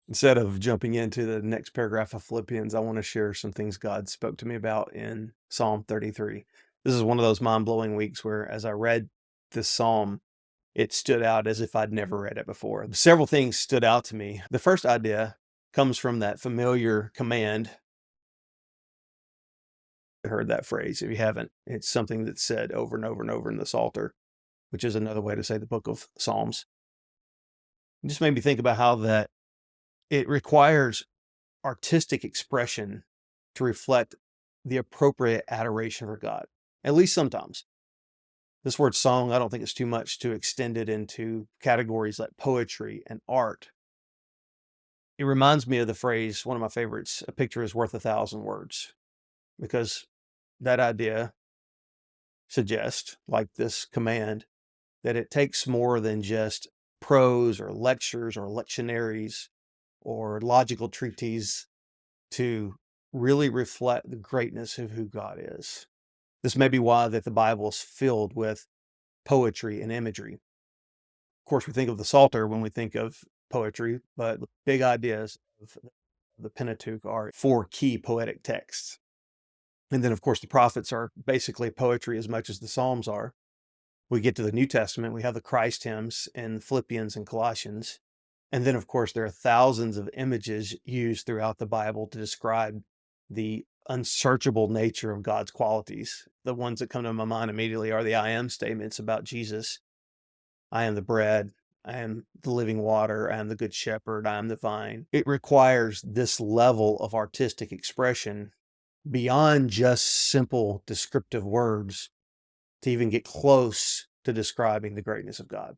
Instead of jumping into the next paragraph of Philippians, I want to share some things God spoke to me about in Psalm 33. This is one of those mind-blowing weeks where, as I read this psalm, it stood out as if I'd never read it before. Several things stood out to me. The first idea comes from that familiar command. I heard that phrase. If you haven't, it's something that's said over and over and over in the Psalter, which is another way to say the book of Psalms. It just made me think about how that it requires artistic expression to reflect the appropriate adoration for God, at least sometimes. This word song, I don't think it's too much to extend it into categories like poetry and art. It reminds me of the phrase, one of my favorites, a picture is worth 1,000 words, because that idea suggests, like this command, that it takes more than just prose or lectures or lectionaries or logical treatises to really reflect the greatness of who God is. This may be why that the Bible is filled with poetry and imagery. Of course, we think of the Psalter when we think of poetry, but the big ideas of the Pentateuch are four key poetic texts. And then, of course, the prophets are basically poetry as much as the Psalms are. We get to the New Testament, we have the Christ hymns in Philippians and Colossians. And then, of course, there are thousands of images used throughout the Bible to describe the unsearchable nature of God's qualities. The ones that come to my mind immediately are the I am statements about Jesus. I am the bread. I am the living water. I am the good shepherd. I am the vine. It requires this level of artistic expression beyond just simple descriptive words to even get close to describing the greatness of God.